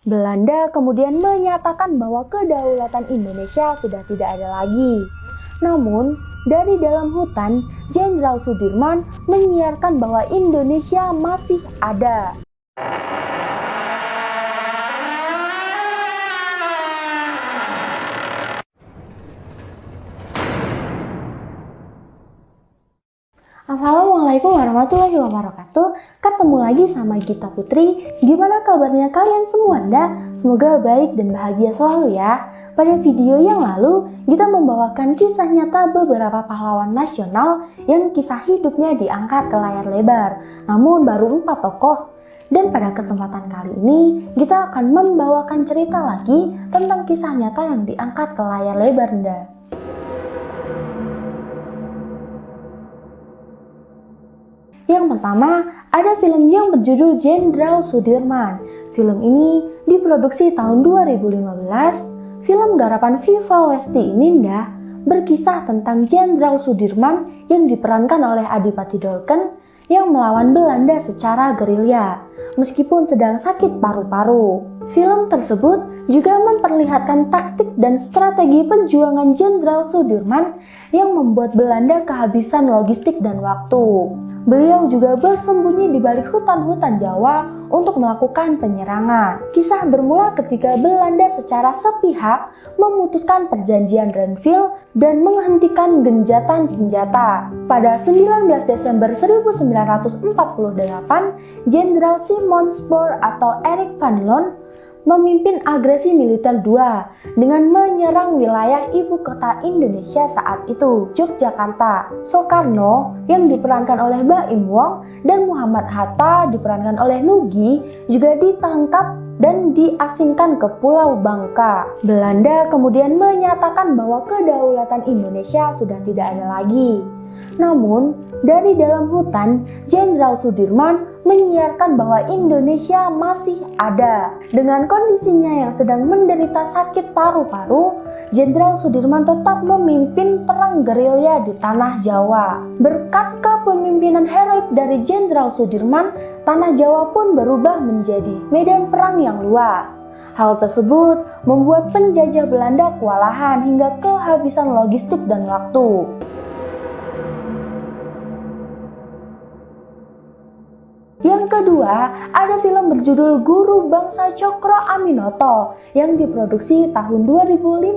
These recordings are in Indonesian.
Belanda kemudian menyatakan bahwa kedaulatan Indonesia sudah tidak ada lagi. Namun, dari dalam hutan, Jenderal Sudirman menyiarkan bahwa Indonesia masih ada. Assalamualaikum warahmatullahi wabarakatuh. Ketemu lagi sama Gita Putri. Gimana kabarnya kalian semua anda? Semoga baik dan bahagia selalu ya. Pada video yang lalu, Gita membawakan kisah nyata beberapa pahlawan nasional yang kisah hidupnya diangkat ke layar lebar. Namun baru 4 tokoh. Dan pada kesempatan kali ini, kita akan membawakan cerita lagi tentang kisah nyata yang diangkat ke layar lebar anda. Yang pertama, ada film yang berjudul Jenderal Sudirman. Film ini diproduksi tahun 2015. Film garapan Viva Westi ini berkisah tentang Jenderal Sudirman yang diperankan oleh Adipati Dolken yang melawan Belanda secara gerilya, meskipun sedang sakit paru-paru. Film tersebut juga memperlihatkan taktik dan strategi perjuangan Jenderal Sudirman yang membuat Belanda kehabisan logistik dan waktu. Beliau juga bersembunyi di balik hutan-hutan Jawa untuk melakukan penyerangan. Kisah bermula ketika Belanda secara sepihak memutuskan perjanjian Renville dan menghentikan genjatan senjata. Pada 19 Desember 1948, Jenderal Simon Spoor atau Erik van Loon memimpin agresi militer 2 dengan menyerang wilayah ibu kota Indonesia saat itu, Yogyakarta. Soekarno yang diperankan oleh Baim Wong dan Muhammad Hatta diperankan oleh Nugi juga ditangkap dan diasingkan ke Pulau Bangka. Belanda kemudian menyatakan bahwa kedaulatan Indonesia sudah tidak ada lagi. Namun, dari dalam hutan, Jenderal Sudirman menyiarkan bahwa Indonesia masih ada. Dengan kondisinya yang sedang menderita sakit paru-paru, Jenderal Sudirman tetap memimpin perang gerilya di tanah Jawa. Berkat kepemimpinan heroik dari Jenderal Sudirman, tanah Jawa pun berubah menjadi medan perang yang luas. Hal tersebut membuat penjajah Belanda kewalahan hingga kehabisan logistik dan waktu. Yang kedua, ada film berjudul Guru Bangsa Cokro Aminoto yang diproduksi tahun 2015.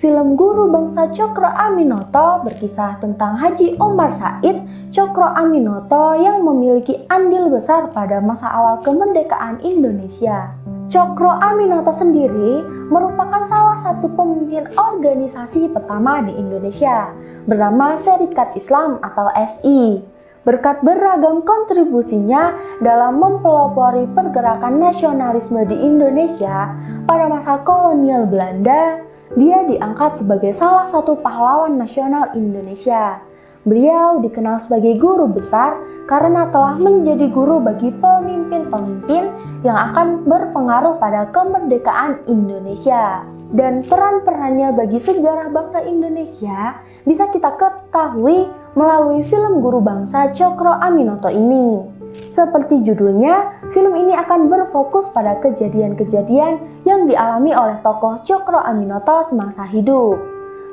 Film Guru Bangsa Cokro Aminoto berkisah tentang Haji Omar Said Cokro Aminoto yang memiliki andil besar pada masa awal kemerdekaan Indonesia. Cokro Aminoto sendiri merupakan salah satu pemimpin organisasi pertama di Indonesia bernama Serikat Islam atau SI. Berkat beragam kontribusinya dalam mempelopori pergerakan nasionalisme di Indonesia pada masa kolonial Belanda, dia diangkat sebagai salah satu pahlawan nasional Indonesia. Beliau dikenal sebagai guru besar karena telah menjadi guru bagi pemimpin-pemimpin yang akan berpengaruh pada kemerdekaan Indonesia. Dan peran-perannya bagi sejarah bangsa Indonesia bisa kita ketahui melalui film Guru Bangsa Cokro Aminoto ini. Seperti judulnya, film ini akan berfokus pada kejadian-kejadian yang dialami oleh tokoh Cokro Aminoto semasa hidup,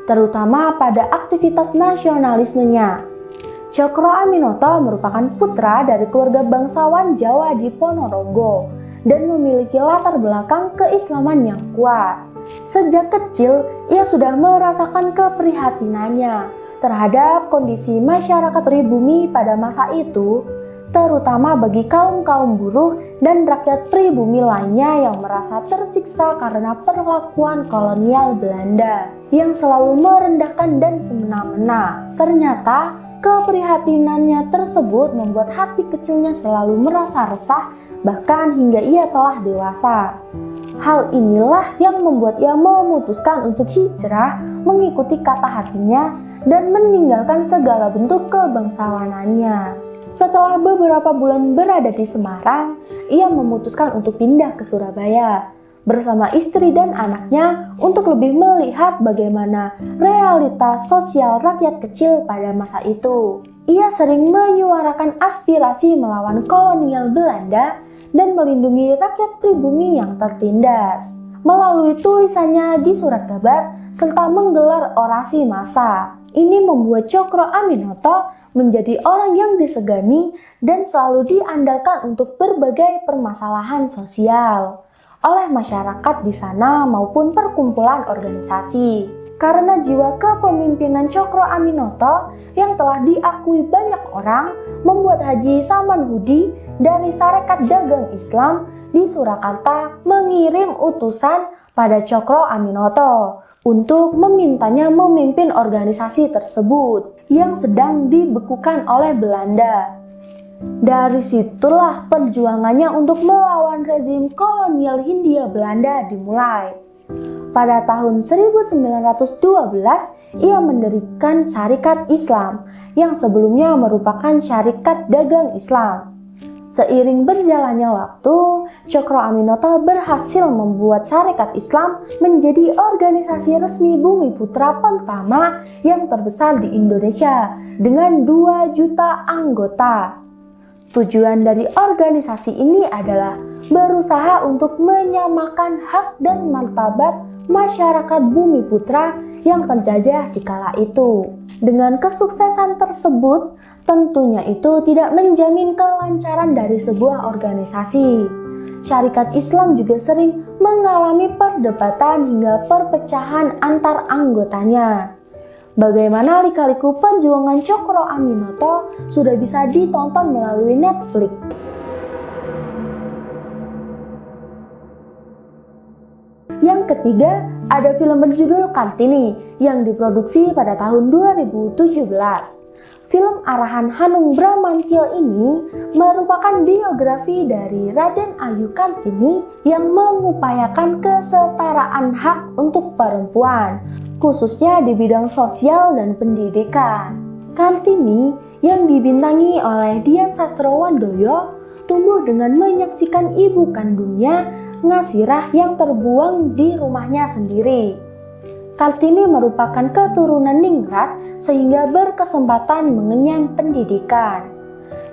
terutama pada aktivitas nasionalismenya. Cokro Aminoto merupakan putra dari keluarga bangsawan Jawa di Ponorogo dan memiliki latar belakang keislaman yang kuat. Sejak kecil, ia sudah merasakan keprihatinannya terhadap kondisi masyarakat pribumi pada masa itu, terutama bagi kaum-kaum buruh dan rakyat pribumi lainnya yang merasa tersiksa karena perlakuan kolonial Belanda yang selalu merendahkan dan semena-mena. Ternyata, keprihatinannya tersebut membuat hati kecilnya selalu merasa resah, bahkan hingga ia telah dewasa. Hal inilah yang membuat ia memutuskan untuk hijrah mengikuti kata hatinya dan meninggalkan segala bentuk kebangsawanannya. Setelah beberapa bulan berada di Semarang, ia memutuskan untuk pindah ke Surabaya bersama istri dan anaknya untuk lebih melihat bagaimana realitas sosial rakyat kecil pada masa itu. Ia sering menyuarakan aspirasi melawan kolonial Belanda dan melindungi rakyat pribumi yang tertindas. Melalui tulisannya di surat kabar serta menggelar orasi massa, ini membuat Cokro Aminoto menjadi orang yang disegani dan selalu diandalkan untuk berbagai permasalahan sosial oleh masyarakat di sana maupun perkumpulan organisasi. Karena jiwa kepemimpinan Cokro Aminoto yang telah diakui banyak orang, membuat Haji Samanhudi dari Sarekat Dagang Islam di Surakarta mengirim utusan pada Cokro Aminoto untuk memintanya memimpin organisasi tersebut yang sedang dibekukan oleh Belanda. Dari situlah perjuangannya untuk melawan rezim kolonial Hindia Belanda dimulai. Pada tahun 1912, ia mendirikan Syarikat Islam yang sebelumnya merupakan Syarikat Dagang Islam. Seiring berjalannya waktu, Cokro Aminoto berhasil membuat Syarikat Islam menjadi organisasi resmi Bumi Putra pertama yang terbesar di Indonesia dengan 2 juta anggota. Tujuan dari organisasi ini adalah berusaha untuk menyamakan hak dan martabat masyarakat Bumi Putra yang terjajah di kala itu. Dengan kesuksesan tersebut, tentunya itu tidak menjamin kelancaran dari sebuah organisasi. Syarikat Islam juga sering mengalami perdebatan hingga perpecahan antar anggotanya. Bagaimana lika-liku perjuangan Cokro Aminoto sudah bisa ditonton melalui Netflix. Yang ketiga, ada film berjudul Kartini yang diproduksi pada tahun 2017. Film arahan Hanung Bramantyo ini merupakan biografi dari Raden Ayu Kartini yang mengupayakan kesetaraan hak untuk perempuan, khususnya di bidang sosial dan pendidikan. Kartini yang dibintangi oleh Dian Sastrowandoyo tumbuh dengan menyaksikan ibu kandungnya Ngasirah yang terbuang di rumahnya sendiri. Kartini merupakan keturunan ningrat sehingga berkesempatan mengenyam pendidikan.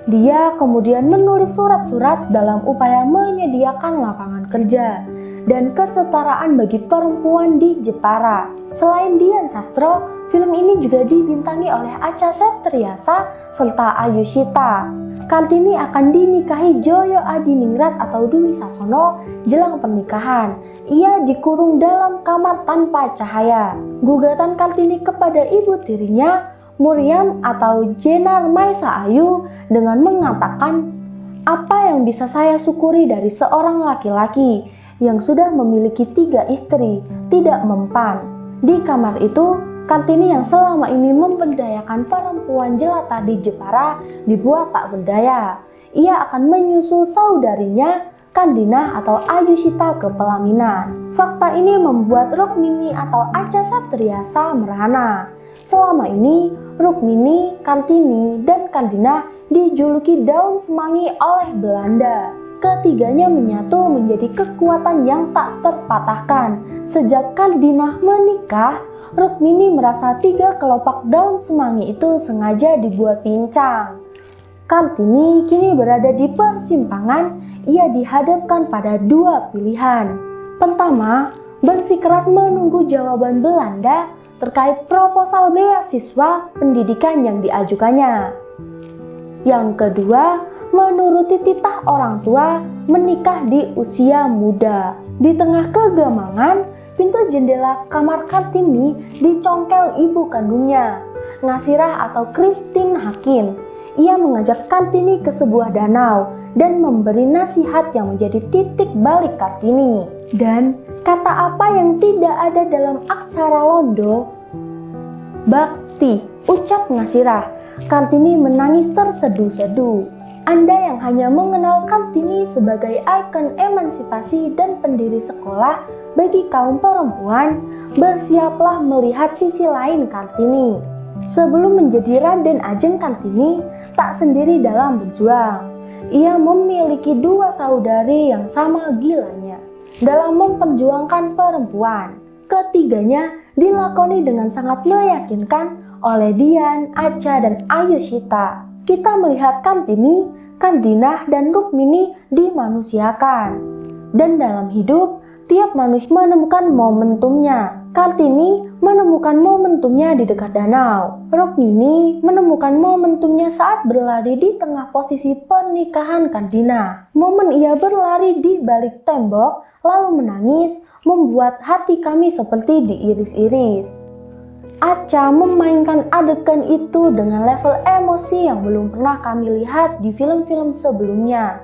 Dia kemudian menulis surat-surat dalam upaya menyediakan lapangan kerja dan kesetaraan bagi perempuan di Jepara. Selain Dian Sastro, film ini juga dibintangi oleh Acha Septriasa serta Ayushita. Kartini akan dinikahi Joyo Adiningrat atau Dwi Sasono jelang pernikahan. Ia dikurung dalam kamar tanpa cahaya. Gugatan Kartini kepada ibu tirinya, Muriam atau Jenar Maisa Ayu, dengan mengatakan, "Apa yang bisa saya syukuri dari seorang laki-laki yang sudah memiliki 3 istri tidak mempan." Di kamar itu, Kartini yang selama ini memberdayakan perempuan jelata di Jepara dibuat tak berdaya. Ia akan menyusul saudarinya Kandina atau Ayushita ke pelaminan. Fakta ini membuat Rukmini atau Acha Septriasa merana. Selama ini, Rukmini, Kartini, dan Kandina dijuluki daun semanggi oleh Belanda. Ketiganya menyatu menjadi kekuatan yang tak terpatahkan. Sejak Kandina menikah, Rukmini merasa 3 kelopak daun semanggi itu sengaja dibuat pincang. Kartini kini berada di persimpangan. Ia dihadapkan pada 2 pilihan. Pertama, bersikeras menunggu jawaban Belanda terkait proposal beasiswa pendidikan yang diajukannya. Yang kedua, menuruti titah orang tua menikah di usia muda. Di tengah kegamangan, pintu jendela kamar Kartini dicongkel ibu kandungnya, Ngasirah atau Christine Hakim. Ia mengajak Kartini ke sebuah danau dan memberi nasihat yang menjadi titik balik Kartini. Dan kata apa yang tidak ada dalam aksara Londo? Bakti, ucap Ngasirah. Kartini menangis terseduh-seduh. Anda yang hanya mengenal Kartini sebagai ikon emansipasi dan pendiri sekolah bagi kaum perempuan, bersiaplah melihat sisi lain Kartini. Sebelum menjadi Raden Ajeng Kartini tak sendiri dalam berjuang. Ia memiliki 2 saudari yang sama gilanya dalam memperjuangkan perempuan. Ketiganya dilakoni dengan sangat meyakinkan oleh Dian, Acha, dan Ayushita. Kita melihat Kartini Kardinah dan Rukmini dimanusiakan. Dan dalam hidup, tiap manusia menemukan momentumnya. Kartini menemukan momentumnya di dekat danau. Rukmini menemukan momentumnya saat berlari di tengah posisi pernikahan Kardinah. Momen ia berlari di balik tembok lalu menangis membuat hati kami seperti diiris-iris. Acha memainkan adegan itu dengan level emosi yang belum pernah kami lihat di film-film sebelumnya.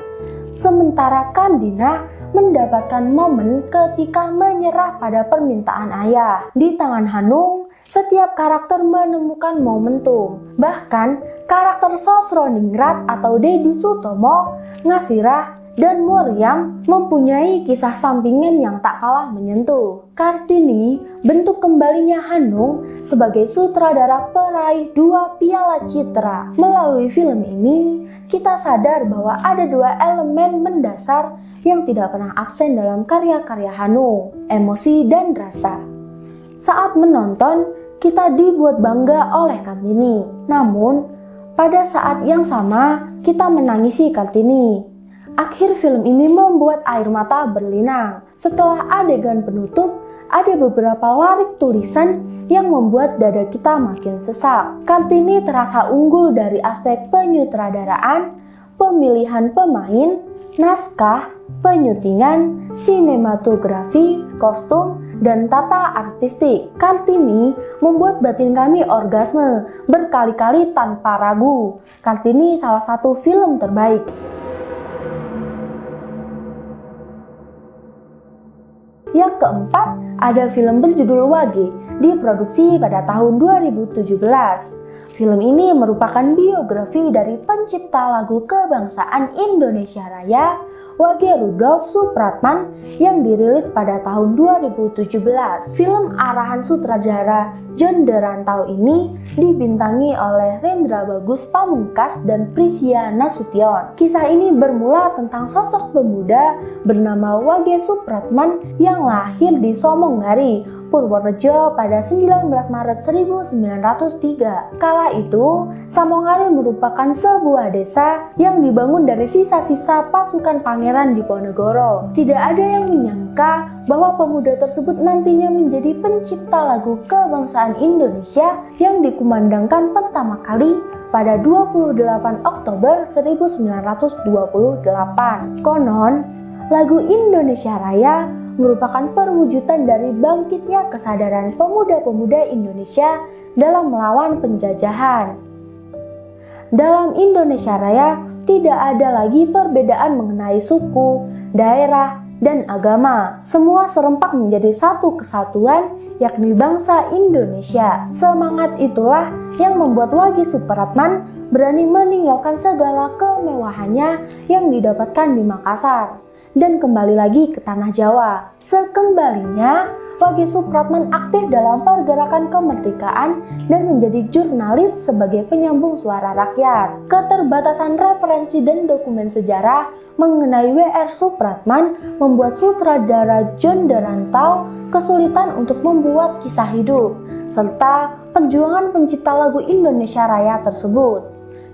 Sementara Kardinah mendapatkan momen ketika menyerah pada permintaan ayah. Di tangan Hanung, setiap karakter menemukan momentum. Bahkan karakter Sosroningrat atau Dedi Sutomo, Ngasirah, dan Muryam mempunyai kisah sampingan yang tak kalah menyentuh. Kartini bentuk kembalinya Hanung sebagai sutradara peraih 2 Piala Citra. Melalui film ini, kita sadar bahwa ada 2 elemen mendasar yang tidak pernah absen dalam karya-karya Hanung, emosi dan rasa. Saat menonton, kita dibuat bangga oleh Kartini. Namun, pada saat yang sama, kita menangisi Kartini. Akhir film ini membuat air mata berlinang. Setelah adegan penutup, ada beberapa larik tulisan yang membuat dada kita makin sesak. Kartini terasa unggul dari aspek penyutradaraan, pemilihan pemain, naskah, penyutingan, sinematografi, kostum, dan tata artistik. Kartini membuat batin kami orgasme berkali-kali tanpa ragu. Kartini salah satu film terbaik. Yang keempat, ada film berjudul Wage, diproduksi pada tahun 2017. Film ini merupakan biografi dari pencipta lagu kebangsaan Indonesia Raya, Wage Rudolf Supratman, yang dirilis pada tahun 2017. Film arahan sutradara John Derantau ini dibintangi oleh Rendra Bagus Pamungkas dan Prisya Nasution. Kisah ini bermula tentang sosok pemuda bernama Wage Supratman yang lahir di Somonggari, Purworejo pada 19 Maret 1903. Kala itu, Somonggari merupakan sebuah desa yang dibangun dari sisa-sisa pasukan Pangeran Diponegoro. Tidak ada yang menyangka bahwa pemuda tersebut nantinya menjadi pencipta lagu kebangsaan Indonesia yang dikumandangkan pertama kali pada 28 Oktober 1928. Konon, lagu Indonesia Raya merupakan perwujudan dari bangkitnya kesadaran pemuda-pemuda Indonesia dalam melawan penjajahan. Dalam Indonesia Raya tidak ada lagi perbedaan mengenai suku, daerah, dan agama. Semua serempak menjadi satu kesatuan, yakni bangsa Indonesia. Semangat itulah yang membuat Wage Supratman berani meninggalkan segala kemewahannya yang didapatkan di Makassar dan kembali lagi ke tanah Jawa. Sekembalinya, Wage Supratman aktif dalam pergerakan kemerdekaan dan menjadi jurnalis sebagai penyambung suara rakyat. Keterbatasan referensi dan dokumen sejarah mengenai W.R. Supratman membuat sutradara John Derantau kesulitan untuk membuat kisah hidup serta perjuangan pencipta lagu Indonesia Raya tersebut.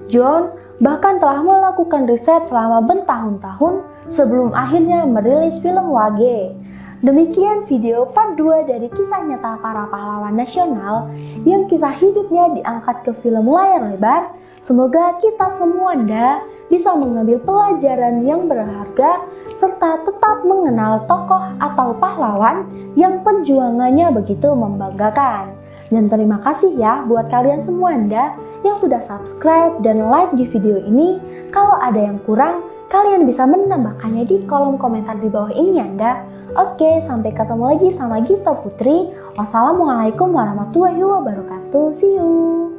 John bahkan telah melakukan riset selama bertahun-tahun sebelum akhirnya merilis film Wage. Demikian video part 2 dari kisah nyata para pahlawan nasional yang kisah hidupnya diangkat ke film layar lebar. Semoga kita semua bisa mengambil pelajaran yang berharga serta tetap mengenal tokoh atau pahlawan yang perjuangannya begitu membanggakan. Dan terima kasih ya buat kalian semua yang sudah subscribe dan like di video ini. Kalau ada yang kurang, kalian bisa menambahkannya di kolom komentar di bawah ini ya. Oke, sampai ketemu lagi sama Gita Putri. Wassalamualaikum warahmatullahi wabarakatuh. See you.